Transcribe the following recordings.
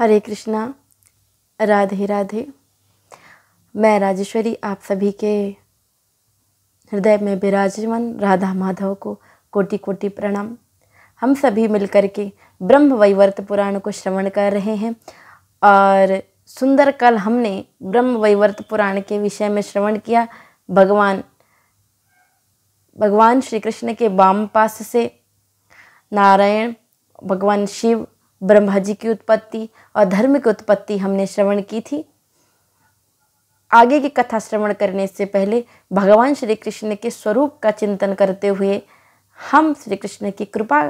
हरे कृष्णा, राधे राधे। मैं राजेश्वरी आप सभी के हृदय में विराजमान राधा माधव को कोटि कोटि प्रणाम। हम सभी मिलकर के ब्रह्म वैवर्त पुराण को श्रवण कर रहे हैं और सुंदर कल हमने ब्रह्म वैवर्त पुराण के विषय में श्रवण किया। भगवान श्री कृष्ण के वाम पास से नारायण, भगवान शिव, ब्रह्मा जी की उत्पत्ति और धर्म की उत्पत्ति हमने श्रवण की थी। आगे की कथा श्रवण करने से पहले भगवान श्री कृष्ण के स्वरूप का चिंतन करते हुए हम श्री कृष्ण की कृपा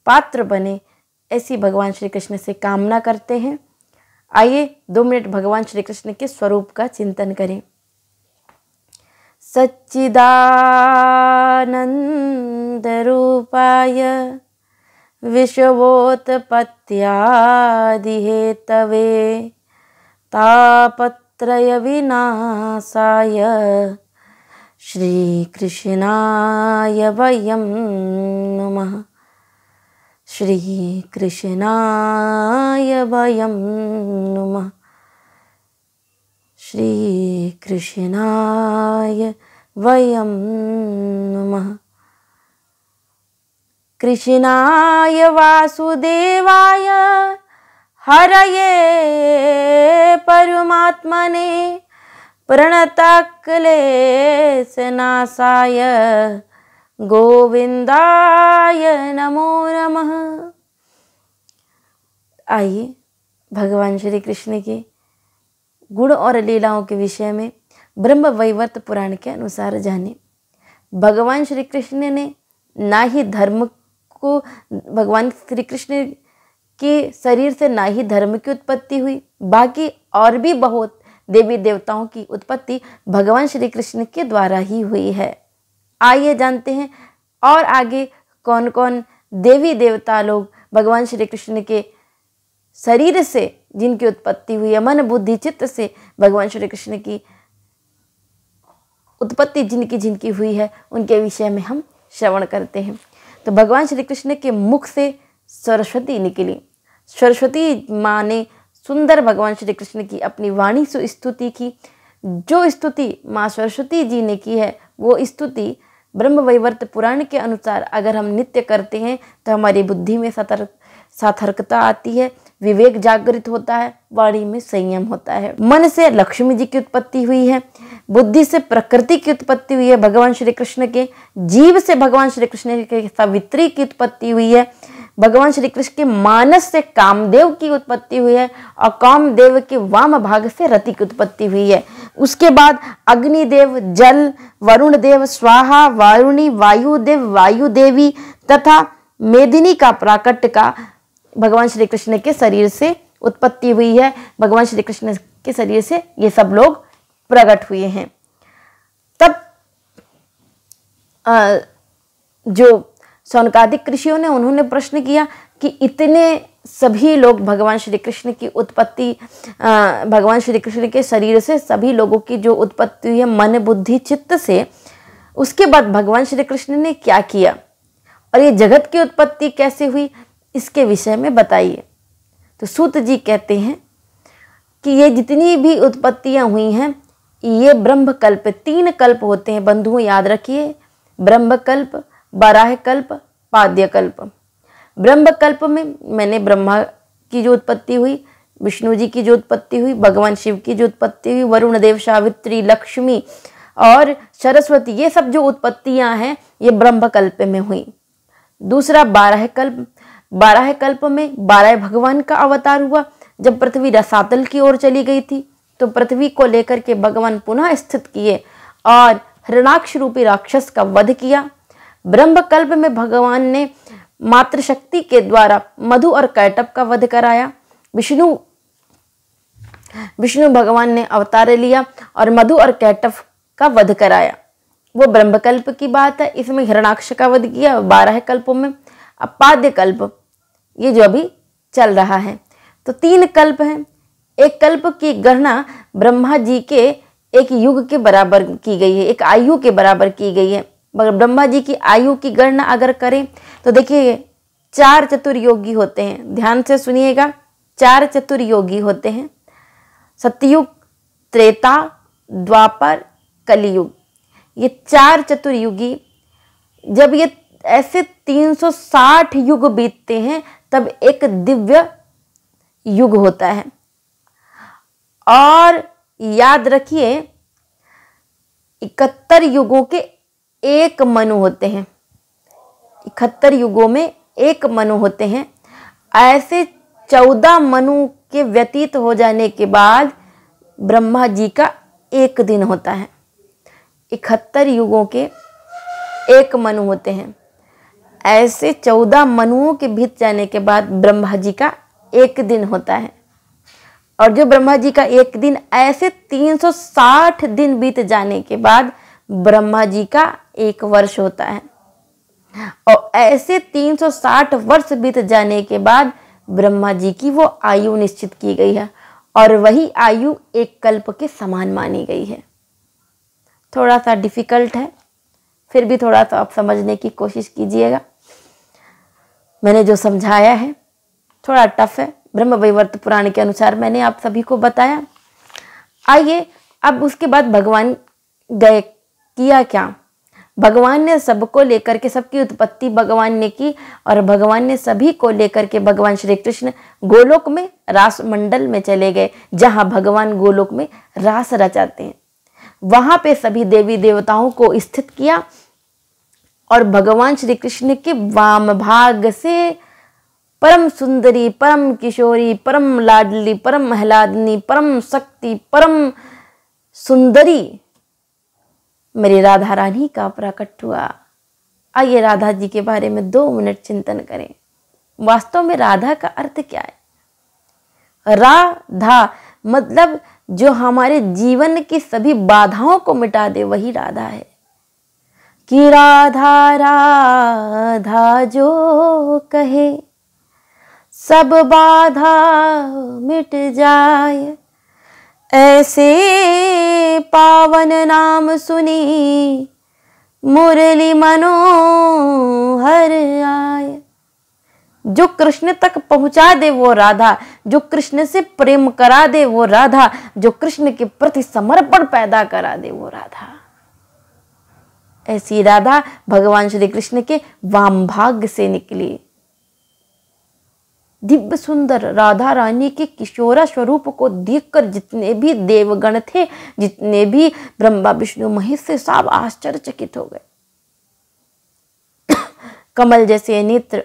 पात्र बने, ऐसी भगवान श्री कृष्ण से कामना करते हैं। आइए 2 मिनट भगवान श्री कृष्ण के स्वरूप का चिंतन करें। सच्चिदानंद रूपाय विश्वोत्पत्त्यादिहेतवे तापत्रय विनाशाय श्रीकृष्णाय वयं नमः। श्रीकृष्णाय वयं नमः। श्रीकृष्णाय वयं नमः। कृष्णाय वासुदेवाय हरये परमात्मने प्रणतक्लेशनाशाय गोविंदाय नमो नमः। आइए भगवान श्री कृष्ण के गुण और लीलाओं के विषय में ब्रह्म वैवर्त पुराण के अनुसार जाने। भगवान श्री कृष्ण ने ना ही धर्म को, भगवान श्री कृष्ण के शरीर से ना ही धर्म की उत्पत्ति हुई, बाकी और भी बहुत देवी देवताओं की उत्पत्ति भगवान श्री कृष्ण के द्वारा ही हुई है। आइए जानते हैं और आगे कौन कौन देवी देवता लोग भगवान श्री कृष्ण के शरीर से जिनकी उत्पत्ति हुई है, मन बुद्धि चित्त से भगवान श्री कृष्ण की उत्पत्ति जिनकी जिनकी हुई है, उनके विषय में हम श्रवण करते हैं। तो भगवान श्री कृष्ण के मुख से सरस्वती निकली। सरस्वती माँ ने सुंदर भगवान श्री कृष्ण की अपनी वाणी से स्तुति की। जो स्तुति माँ सरस्वती जी ने की है, वो स्तुति ब्रह्म वैवर्त पुराण के अनुसार अगर हम नित्य करते हैं तो हमारी बुद्धि में सार्थकता आती है, विवेक जागृत होता है, वाणी में संयम होता है। मन से लक्ष्मी जी की उत्पत्ति हुई है, बुद्धि से प्रकृति की उत्पत्ति हुई है भगवान श्री कृष्ण के, जीव से भगवान श्री कृष्ण के सावित्री की उत्पत्ति हुई है, भगवान श्री कृष्ण के मानस से कामदेव की उत्पत्ति हुई है और कामदेव के वाम भाग से रति की उत्पत्ति हुई है। उसके बाद अग्निदेव, जल, वरुण देव, स्वाहा, वारुणी, वायुदेव, वायुदेवी तथा मेदिनी का प्राकट्य का भगवान श्री कृष्ण के शरीर से उत्पत्ति हुई है। भगवान श्री कृष्ण के शरीर से ये सब लोग प्रकट हुए हैं। तब जो शौनकादिक ऋषियों ने उन्होंने प्रश्न किया कि इतने सभी लोग भगवान श्री कृष्ण की उत्पत्ति, भगवान श्री कृष्ण के शरीर से सभी लोगों की जो उत्पत्ति हुई है मन बुद्धि चित्त से, उसके बाद भगवान श्री कृष्ण ने क्या किया और ये जगत की उत्पत्ति कैसे हुई, इसके विषय में बताइए। तो सूत जी कहते हैं कि ये जितनी भी उत्पत्तियां हुई हैं, ये ब्रह्मकल्प, 3 कल्प होते हैं बंधुओं, याद रखिए। ब्रह्मकल्प, बाराह कल्प, पाद्य कल्प। ब्रह्मकल्प में मैंने ब्रह्मा की जो उत्पत्ति हुई, विष्णु जी की जो उत्पत्ति हुई, भगवान शिव की जो उत्पत्ति हुई, वरुण देव, सावित्री, लक्ष्मी और सरस्वती, ये सब जो उत्पत्तियां हैं ये ब्रह्मकल्प में हुई। दूसरा बाराह कल्प। बाराह कल्प में 12 भगवान का अवतार हुआ। जब पृथ्वी रसातल की ओर चली गई थी तो पृथ्वी को लेकर के भगवान पुनः स्थित किए और हिरणाक्ष रूपी राक्षस का वध किया। ब्रह्मकल्प में भगवान ने मातृशक्ति के द्वारा मधु और कैटभ का वध कराया। विष्णु भगवान ने अवतार लिया और मधु और कैटभ का वध कराया। वो ब्रह्मकल्प की बात है। इसमें हिरणाक्ष का वध किया 12 कल्पों में। अब पाद्य कल्प, ये जो अभी चल रहा है, तो 3 कल्प हैं। एक कल्प की गणना ब्रह्मा जी के एक युग के बराबर की गई है, एक आयु के बराबर की गई है। मगर ब्रह्मा जी की आयु की गणना अगर करें तो देखिए 4 चतुर्योगी होते हैं, ध्यान से सुनिएगा। 4 चतुर्योगी होते हैं, सतयुग, त्रेता, द्वापर, कलियुग। ये 4 चतुर्युगी, जब ये ऐसे 360 युग बीतते हैं तब एक दिव्य युग होता है। और याद रखिए 71 युगों के एक मनु होते हैं, 71 युगों में एक मनु होते हैं। ऐसे 14 मनु के व्यतीत हो जाने के बाद ब्रह्मा जी का एक दिन होता है। 71 युगों के एक मनु होते हैं। ऐसे 14 मनुओं के बीत जाने के बाद ब्रह्मा जी का एक दिन होता है। और जो ब्रह्मा जी का एक दिन, ऐसे 360 दिन बीत जाने के बाद ब्रह्मा जी का एक वर्ष होता है। और ऐसे 360 वर्ष बीत जाने के बाद ब्रह्मा जी की वो आयु निश्चित की गई है, और वही आयु एक कल्प के समान मानी गई है। थोड़ा सा डिफिकल्ट है, फिर भी थोड़ा सा आप समझने की कोशिश कीजिएगा। मैंने जो समझाया है थोड़ा टफ है, ब्रह्म वैवर्त पुराण के अनुसार मैंने आप सभी को बताया। आइए अब उसके बाद भगवान गए, किया क्या? भगवान ने सबको लेकर के, सबकी उत्पत्ति भगवान ने की, और भगवान ने सभी को लेकर के भगवान श्री कृष्ण गोलोक में रास मंडल में चले गए, जहां भगवान गोलोक में रास रचाते हैं। वहां पे सभी देवी देवताओं को स्थित किया, और भगवान श्री कृष्ण के वाम भाग से परम सुंदरी, परम किशोरी, परम लाडली, परम आह्लादनी, परम शक्ति, परम सुंदरी मेरी राधा रानी का प्रकट हुआ। आइए राधा जी के बारे में 2 मिनट चिंतन करें। वास्तव में राधा का अर्थ क्या है? राधा मतलब जो हमारे जीवन की सभी बाधाओं को मिटा दे, वही राधा है। कि राधा राधा जो कहे सब बाधा मिट जाए, ऐसे पावन नाम सुनी मुरली मनोहर आए। जो कृष्ण तक पहुंचा दे वो राधा, जो कृष्ण से प्रेम करा दे वो राधा, जो कृष्ण के प्रति समर्पण पैदा करा दे वो राधा। ऐसी राधा भगवान श्री कृष्ण के वाम भाग से निकली। दिव्य सुंदर राधा रानी के किशोरा स्वरूप को देखकर जितने भी देवगण थे, जितने भी ब्रह्मा विष्णु महेश से, सब आश्चर्यचकित हो गए। कमल जैसे नेत्र,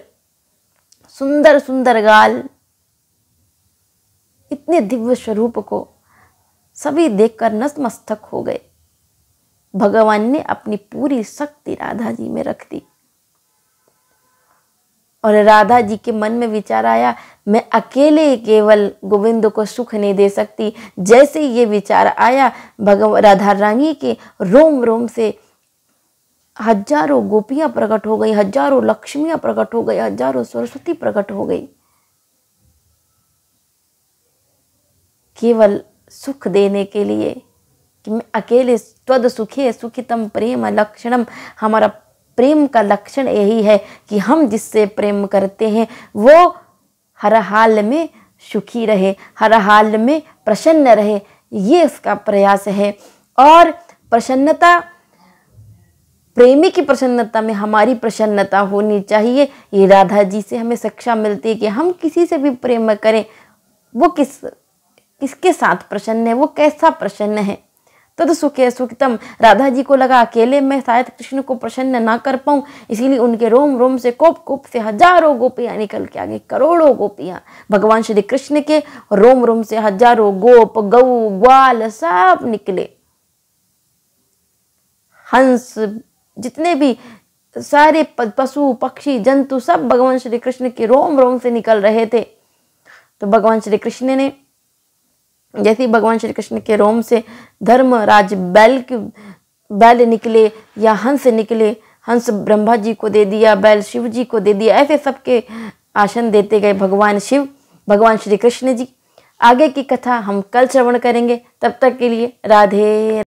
सुंदर सुंदर गाल, इतने दिव्य स्वरूप को सभी देखकर नतमस्तक हो गए। भगवान ने अपनी पूरी शक्ति राधा जी में रख दी, और राधा जी के मन में विचार आया, मैं अकेले केवल गोविंद को सुख नहीं दे सकती। जैसे ये विचार आया, भगवान राधा रानी के रोम रोम से हजारों गोपियां प्रकट हो गई, हजारों लक्ष्मियां प्रकट हो गई, हजारों सरस्वती प्रकट हो गई, केवल सुख देने के लिए कि मैं अकेले। त्वद सुखे सुखितम प्रेम लक्षणम, हमारा प्रेम का लक्षण यही है कि हम जिससे प्रेम करते हैं वो हर हाल में सुखी रहे, हर हाल में प्रसन्न रहे, ये उसका प्रयास है। और प्रसन्नता, प्रेमी की प्रसन्नता में हमारी प्रसन्नता होनी चाहिए। ये राधा जी से हमें शिक्षा मिलती है कि हम किसी से भी प्रेम करें, वो किसके साथ प्रसन्न है, वो कैसा प्रसन्न है। तद सुखे सुखितम, राधा जी को लगा अकेले मैं शायद कृष्ण को प्रसन्न ना कर पाऊं, इसीलिए उनके रोम रोम से कोप से हजारों गोपियां निकल के आ गई, करोड़ों गोपियां भगवान श्री कृष्ण के रोम रोम से हजारों गोप, गऊ, ग्वाल सब निकले। हंस, जितने भी सारे पशु पक्षी जंतु सब भगवान श्री कृष्ण के रोम रोम से निकल रहे थे। तो भगवान श्री कृष्ण ने, जैसे भगवान श्री कृष्ण के रोम से धर्मराज बैल निकले या हंस निकले, हंस ब्रह्मा जी को दे दिया, बैल शिव जी को दे दिया, ऐसे सबके आसन देते गए भगवान शिव, भगवान श्री कृष्ण जी। आगे की कथा हम कल श्रवण करेंगे, तब तक के लिए राधे।